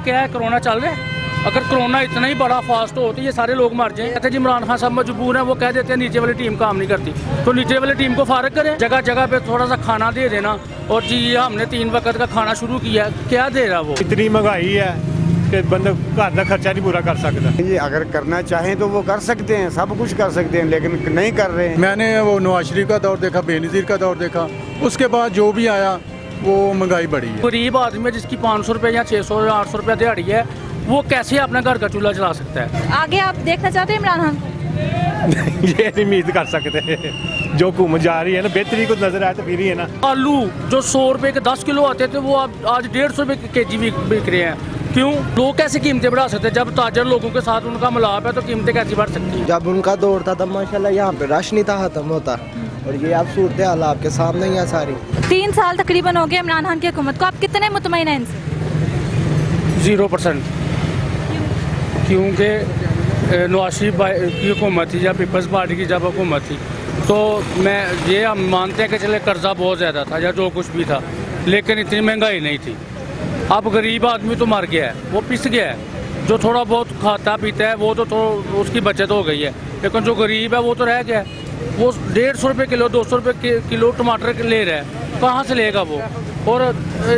क्या है, कोरोना चल रहा है। अगर कोरोना इतना ही बड़ा फास्ट हो तो ये सारे लोग मर जाएं। कहते जी इमरान खान साहब मजबूर हैं, वो कह देते हैं नीचे वाली टीम काम नहीं करती, तो नीचे वाली टीम को फारग करें, जगह जगह पे थोड़ा सा खाना दे देना। और जी हमने 3 वक्त का खाना शुरू किया, क्या दे रहा वो? इतनी महंगाई है कि बंदा घर का खर्चा नहीं पूरा कर सकता। ये अगर करना चाहें तो वो कर सकते हैं, सब कुछ कर सकते हैं, लेकिन नहीं कर रहे हैं। मैंने वो नवाज शरीफ का दौर देखा, बेनज़ीर का दौर देखा, उसके बाद जो भी आया वो महंगाई बढ़ी है। गरीब आदमी है जिसकी 500 रुपये या 600 या 800 रुपये दिहाड़ी है, वो कैसे अपना घर का चूल्हा चला सकता है? आगे आप देखना चाहते हैं इमरान खान को? ये नहीं उम्मीद कर सकते। जो हुकूमत जा रही है ना, बेहतरी को नजर आए तो फिर ही है ना। आलू जो 100 रुपये के 10 किलो आते थे, वो आज 150 रुपये के जी बिक रहे हैं। क्यों? लोग कैसे कीमतें बढ़ा सकते हैं? जब ताजर लोगों के साथ उनका मिलाप है तो कीमतें कैसी बढ़ सकती हैं? जब उनका दौर था तब माशाल्लाह यहाँ पे रश नहीं था खत्म होता, और ये आप सूरत हाल आपके सामने ही है सारी। 3 साल तकरीबन हो गए इमरान खान की हुकूमत को, आप कितने मुतमईन हैं इनसे? 0%। क्योंकि नवाज शरीफ की हुकूमत थी या पीपल्स पार्टी की जब हुकूमत थी, तो ये हम मानते हैं कि चले कर्जा बहुत ज़्यादा था या जो कुछ भी था, लेकिन इतनी महंगाई नहीं थी। अब गरीब आदमी तो मर गया है, वो पिस गया है। जो थोड़ा बहुत खाता पीता है वो तो उसकी बचत हो गई है, लेकिन जो गरीब है वो तो रह गया है। वो 150 रुपये किलो 200 रुपये किलो टमाटर ले रहा है, कहाँ से लेगा वो? और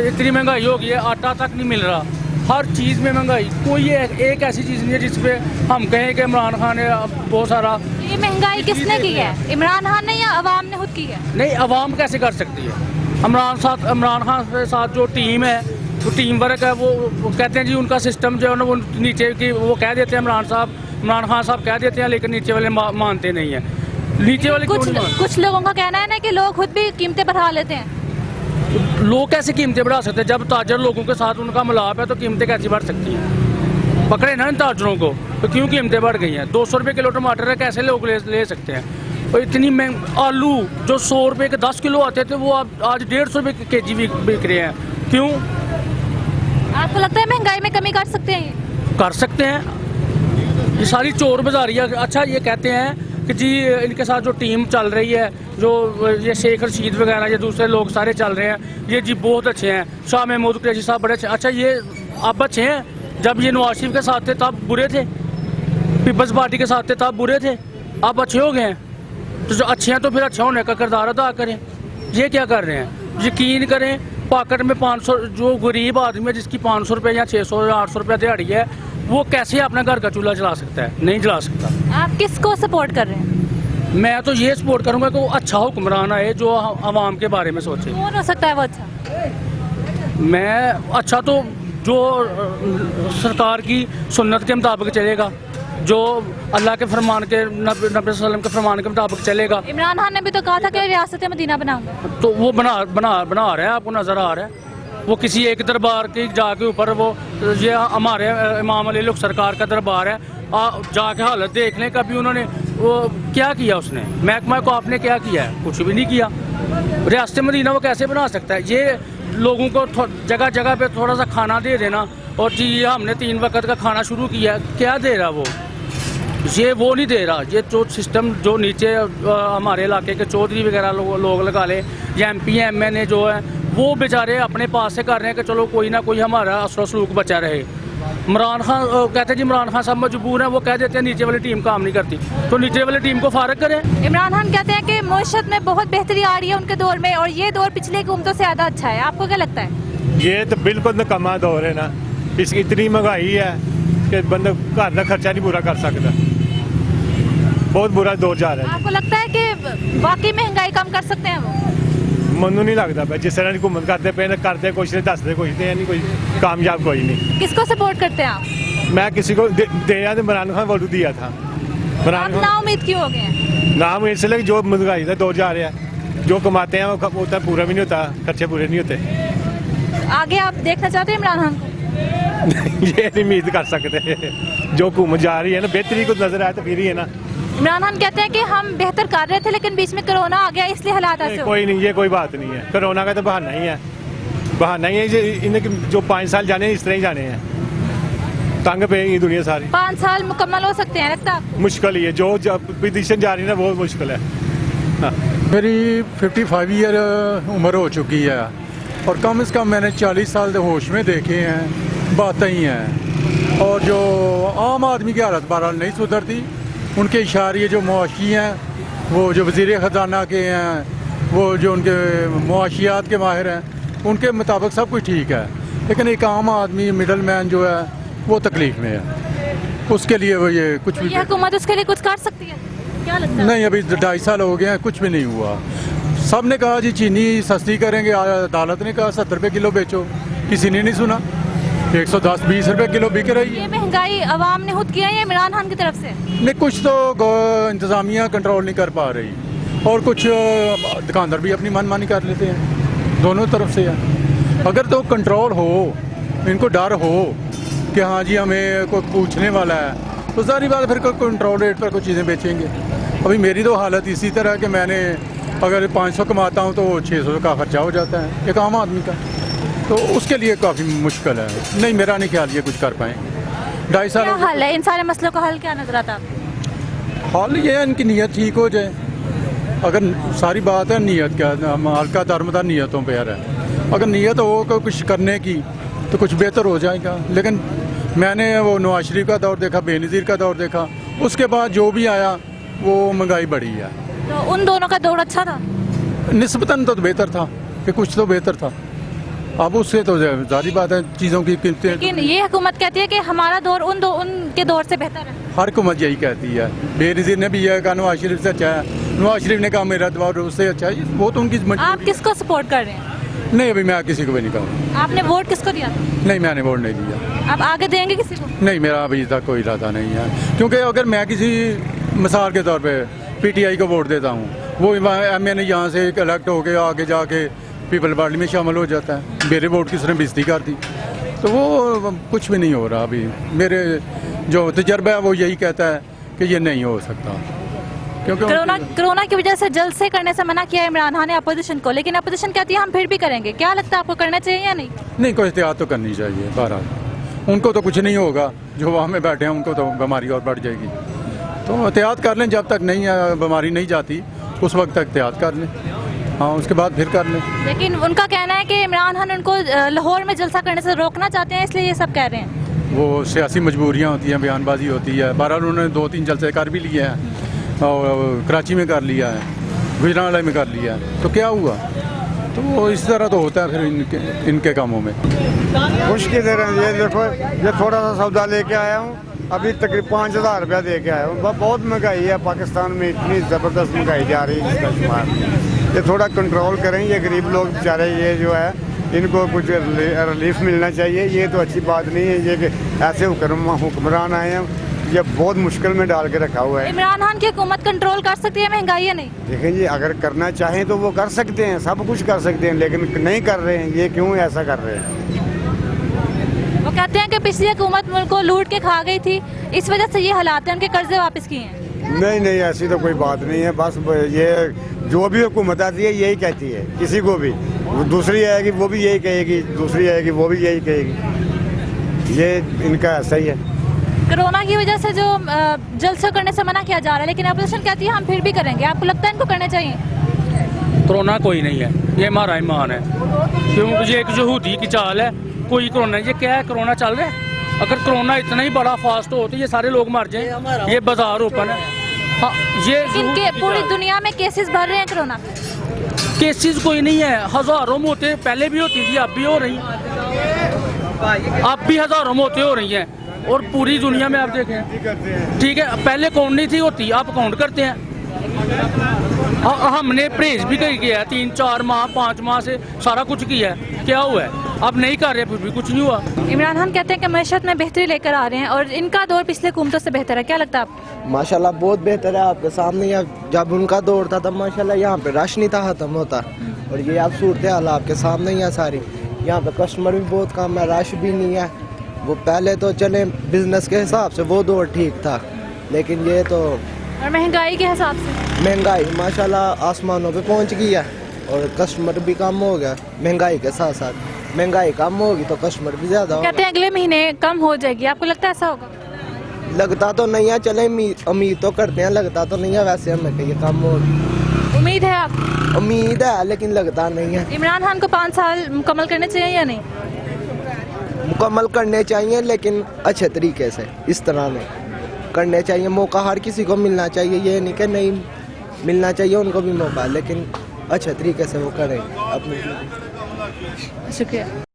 इतनी महंगाई हो गई है, आटा तक नहीं मिल रहा। हर चीज़ में महंगाई, कोई एक ऐसी चीज़ नहीं है जिस पे हम कहें कि इमरान खान ने बहुत सारा। ये महंगाई किसने की है, इमरान खान ने या अवाम ने खुद की है? नहीं, अवाम कैसे कर सकती है? इमरान खान के साथ जो टीम है, वो टीम वर्क है, वो कहते हैं जी उनका सिस्टम जो है ना, वो नीचे की वो कह देते हैं इमरान खान साहब कह देते हैं, लेकिन नीचे वाले मानते नहीं है। नीचे वाले कुछ लोगों का कहना है ना कि लोग खुद भी कीमतें बढ़ा लेते हैं। लोग कैसे कीमतें बढ़ा सकते हैं? जब ताजर लोगों के साथ उनका मिलाप है तो कीमतें कैसी बढ़ सकती हैं? पकड़े ना इन ताजरों को, तो क्यों कीमतें बढ़ गई हैं? 200 रुपये किलो टमाटर है, कैसे लोग ले सकते हैं? और इतनी आलू जो 100 रुपये के 10 किलो आते थे, वो आज 150 रुपये के जी बिक रहे हैं। क्यों? आपको लगता है महंगाई में कमी कर सकते हैं? कर सकते हैं। ये सारी चोर बाजारी है। अच्छा, ये कहते हैं कि जी इनके साथ जो टीम चल रही है, जो ये शेख रशीद वगैरह ये दूसरे लोग सारे चल रहे हैं, ये जी बहुत अच्छे हैं, शाह महमूद कुरैशी साहब बड़े अच्छे। अच्छा, ये अब अच्छे हैं? जब ये नवाज शरीफ के साथ थे तब बुरे थे, पीपल्स पार्टी के साथ थे तब बुरे थे, अब अच्छे हो गए हैं। तो जो अच्छे हैं तो फिर अच्छा होने का किरदार अदा करें। ये क्या कर रहे हैं? यकीन करें, पॉकेट में 500, जो गरीब आदमी है जिसकी 500 रुपये या 600 या 800 रुपये दिहाड़ी है, वो कैसे अपना घर का चूल्हा चला सकता है? नहीं चला सकता। आप किसको सपोर्ट कर रहे हैं? मैं तो ये सपोर्ट करूंगा कि वो अच्छा हुक्मरान आए जो आवाम के बारे में सोचे। कौन हो सकता है वो अच्छा? मैं अच्छा तो जो सरकार की सुन्नत के मुताबिक चलेगा, जो अल्लाह के फरमान के नबी वसल्लम के फरमान के मुताबिक चलेगा। इमरान खान ने भी तो कहा था कि रियासत मदीना बनाऊंगा, तो वो बना रहा है, आपको नज़र आ रहा है। वो किसी एक दरबार की जाके ऊपर, वो ये हमारे इमाम अली लोग सरकार का दरबार है, जाके हालत देख लें कभी उन्होंने वो क्या किया। उसने महकमा को आपने क्या किया है? कुछ भी नहीं किया। रियासत मदीना वो कैसे बना सकता है? ये लोगों को जगह जगह पे थोड़ा सा खाना दे देना, और जी हमने 3 वक्त का खाना शुरू किया, क्या दे रहा वो? ये वो नहीं दे रहा। ये जो सिस्टम जो नीचे हमारे इलाके के चौधरी वगैरह लोग लगा ले, या MP MNA जो है, वो बेचारे अपने पास से कर रहे हैं कि चलो कोई ना कोई हमारा असर सलूक बचा रहे। इमरान खान कहते हैं जी इमरान खान साहब मजबूर हैं, वो कह देते हैं नीचे वाली टीम काम नहीं करती, तो नीचे वाली टीम को फारग करें। इमरान खान कहते हैं कि मईशत में बहुत बेहतरी आ रही है उनके दौर में, और ये दौर पिछले हुकूमतों से ज़्यादा अच्छा है। आपको क्या लगता है? ये तो बिल्कुल निकम्मा दौर है ना। इसकी इतनी महंगाई है कि बंदा घर का खर्चा नहीं पूरा कर सकता। बहुत बुरा दौर जा रहा है। आपको लगता है कि वाकई महंगाई कम कर सकते हैं वो? मनु नहीं लगता भाई, जिस तरह हुकूमत करते कुछ नहीं, दसते कुछ नहीं, कोई कामयाब कोई नहीं। किसको सपोर्ट करते हैं आप? मैं किसी को दिया तो इमरान खान वोट दिया था। आप ना उम्मीद क्यों हो गए हैं? नाम इसलिए जो महंगाई का दौर जा रहा है, जो कमाते हैं वो उतना पूरा भी नहीं होता, खर्चे पूरे नहीं होते। आगे आप देखना चाहते हैं इमरान खान को? ये नहीं उम्मीद कर सकते। जो हुकूमत जा रही है ना, बेहतरी को नजर आए तो फिर ही है ना। इमरान खान कहते हैं कि हम बेहतर कर रहे थे, लेकिन बीच में कोरोना आ गया, इसलिए हालात ऐसे हो। कोई नहीं, ये कोई बात नहीं है। कोरोना का तो बहाना ही है, बहाना ही है। इन्हें जो 5 साल जाने इस तरह ही जाने हैं, तंग पे ये दुनिया सारी। 5 साल मुकम्मल हो सकते हैं लगता है? मुश्किल ही है, जो पोजीशन जा रही है ना, बहुत मुश्किल है। हाँ। मेरी 55 ईयर उम्र हो चुकी है, और कम से कम मैंने 40 साल होश में देखे हैं। बातें ही हैं। और जो आम आदमी की हालत बहरहाल नहीं सुधरती। उनके इशारे जो मुआशी हैं, वो जो वज़ीर ख़जाना के हैं, वो जो उनके मुआशियात के माहिर हैं, उनके मुताबिक सब कुछ ठीक है। लेकिन एक आम आदमी मिडल मैन जो है वो तकलीफ़ में है। उसके लिए वो ये कुछ भी ये हुकूमत उसके लिए कुछ कर सकती है, क्या लगता है? नहीं, अभी 2.5 साल हो गए हैं, कुछ भी नहीं हुआ। सब ने कहा जी चीनी सस्ती करेंगे, अदालत ने कहा 70 रुपये किलो बेचो, किसी ने नहीं सुना। 110-20 रुपये किलो बिक रही है। ये महंगाई अवाम ने खुद किया है या इमरान खान की तरफ से? नहीं, कुछ तो इंतज़ामिया कंट्रोल नहीं कर पा रही और कुछ दुकानदार भी अपनी मनमानी कर लेते हैं। दोनों तरफ से है। अगर तो कंट्रोल हो, इनको डर हो कि हाँ जी हमें कोई पूछने वाला है, तो सारी बात फिर कंट्रोल रेट पर कुछ चीज़ें बेचेंगे। अभी मेरी तो हालत इसी तरह कि मैंने अगर 500 कमाता हूँ तो 600 का खर्चा हो जाता है एक आम आदमी का, तो उसके लिए काफ़ी मुश्किल है। नहीं, मेरा नहीं ख्याल ये कुछ कर पाएँ। 2.5 साल क्या हो गए। हल है इन सारे मसलों का? हल क्या नजर आता है? हाल ये है इनकी नीयत ठीक हो जाए। अगर सारी बात है नीयत क्या, हल्का दारमदार नीयतों पर है। अगर नीयत हो कुछ करने की तो कुछ बेहतर हो जाएगा। लेकिन मैंने वो नवाज शरीफ का दौर देखा, बेनज़ीर का दौर देखा, उसके बाद जो भी आया वो महंगाई बढ़ी है। तो उन दोनों का दौर अच्छा था? निस्बतन तो बेहतर था कि कुछ तो बेहतर था। अब उससे तो ज़ाहिर बात है चीज़ों की कीमतें। लेकिन ये हुकूमत कहती है कि हमारा दौर उनके दौर से बेहतर है। हर हुकूमत यही कहती है। बेनज़ीर ने भी यह कहा नवाज शरीफ से अच्छा है, नवाज शरीफ ने कहा मेरा दौर उससे अच्छा है। वो तो उनकी आप किसको सपोर्ट कर रहे हैं? नहीं, अभी मैं किसी को भी नहीं कहूँ। आपने वोट किसको दिया था? नहीं, मैंने वोट नहीं दिया। आप आगे देंगे किसी को? नहीं, मेरा अभी तक कोई इरादा नहीं है। क्योंकि अगर मैं किसी मिसाल के तौर पे पीटीआई को वोट देता हूँ, वो एमएन यहाँ से इलेक्ट होके आगे जाके पीपल पार्टी में शामिल हो जाता है, मेरे वोट की उसने बेइज्जती कर दी, तो वो कुछ भी नहीं हो रहा। अभी मेरे जो तजर्बा है वो यही कहता है कि ये नहीं हो सकता। क्योंकि कोरोना की वजह से जल्द से करने से मना किया इमरान खान ने अपोजिशन को, लेकिन अपोजिशन कहती है हम फिर भी करेंगे। क्या लगता है आपको, करना चाहिए या नहीं? नहीं, कोई एहतियात तो करनी चाहिए। बहरहाल उनको तो कुछ नहीं होगा, जो वहाँ में बैठे हैं उनको तो बीमारी और बढ़ जाएगी। तो एहतियात कर लें, जब तक नहीं बीमारी नहीं जाती उस वक्त तक एहतियात कर लें, हाँ उसके बाद फिर कर लें। लेकिन उनका कहना है कि इमरान खान उनको लाहौर में जलसा करने से रोकना चाहते हैं, इसलिए ये सब कह रहे हैं। वो सियासी मजबूरियाँ होती हैं, बयानबाजी होती है। बहरहाल उन्होंने 2-3 जलसे कर भी लिए हैं और कराची में कर लिया है, गुजरात में कर लिया है, तो क्या हुआ? तो वो इस तरह तो होता है फिर इनके कामों में। खुश की तरह ये देखो, ये थोड़ा सा सौदा लेके आया हूँ, अभी तकरीबन 5,000 रुपया दे के आया हूँ। बहुत महंगाई है पाकिस्तान में, इतनी ज़बरदस्त महंगाई जा रही है, इसका शुमार ये थोड़ा कंट्रोल करें। ये गरीब लोग बेचारे ये जो है इनको कुछ रिलीफ मिलना चाहिए। ये तो अच्छी बात नहीं है ये कि ऐसे हुक्मरान आए हैं, ये बहुत मुश्किल में डाल के रखा हुआ है। इमरान खान की हुकूमत कंट्रोल कर सकती है महंगाई या नहीं? देखें जी, अगर करना चाहें तो वो कर सकते हैं, सब कुछ कर सकते हैं, लेकिन नहीं कर रहे हैं। ये क्यों ऐसा कर रहे हैं? वो कहते हैं कि पिछली हुकूमत मुल्क को लूट के खा गई थी, इस वजह से ये हालात हैं, उनके कर्जे वापस किए हैं। नहीं नहीं, ऐसी तो कोई बात नहीं है। बस ये जो भी हुकूमत आती है यही कहती है, किसी को भी दूसरी आएगी वो भी यही कहेगी, दूसरी आएगी वो भी यही कहेगी। ये इनका ऐसा ही है। कोरोना की वजह से जो जलसा करने से मना किया जा रहा है, लेकिन अपोजिशन कहती है हम फिर भी करेंगे। आपको लगता है इनको करना चाहिए? कोरोना कोई नहीं है, ये हमारा ईमान है, क्योंकि ये एक यहूदी की चाल है। कोई कोरोना, ये क्या है, कोरोना चल रहा है। अगर कोरोना इतना ही बड़ा फास्ट हो तो ये सारे लोग मर जाएं। ये बाजार ओपन है, हाँ ये इनके पूरी दुनिया में केसेस बढ़ रहे हैं कोरोना के। केसेस कोई नहीं है, हजारों मौतें पहले भी होती थी, अब भी हो रही, अब भी हजारों मौतें हो रही हैं। और पूरी दुनिया में आप देखें, ठीक है, पहले कौन नहीं थी होती, आप काउंट करते हैं। हमने परहेज भी किया है, 3-4 माह 5 माह से सारा कुछ किया है, क्या हुआ है? अब नहीं कर रहे, फिर भी कुछ नहीं हुआ। इमरान खान कहते हैं कि मैशत में बेहतरी लेकर आ रहे हैं और इनका दौर पिछले हुकूमतों से बेहतर है। क्या लगता है आपको? माशाल्लाह बहुत बेहतर है, आपके सामने ही। जब उनका दौर था तब माशाल्लाह यहाँ पे रश नहीं था खत्म होता, और ये आप सूरत हाल आपके सामने ही है सारी। यहाँ पे कस्टमर भी बहुत कम है, रश भी नहीं है। वो पहले तो चले बिजनेस के हिसाब से वो दौर ठीक था, लेकिन ये तो और महंगाई के हिसाब से महंगाई माशाल्लाह आसमानों पे पहुंच गई है, और कस्टमर भी कम हो गया। महंगाई के साथ साथ महंगाई कम होगी तो कस्टमर भी ज़्यादा होगा। कहते हैं अगले महीने कम हो जाएगी, आपको लगता है ऐसा होगा? लगता तो नहीं है, चले उम्मीद तो करते हैं, लगता तो नहीं है वैसे हमें कि ये कम होगी। उम्मीद है आप? उम्मीद है, लेकिन लगता नहीं है। इमरान खान को 5 साल मुकम्मल करने चाहिए या नहीं? मुकम्मल करने चाहिए, लेकिन अच्छे तरीके से इस तरह में करने चाहिए। मौका हर किसी को मिलना चाहिए, ये नहीं कि नहीं मिलना चाहिए उनको भी मौका, लेकिन अच्छे तरीके से वो करें अपनी। शुक्रिया।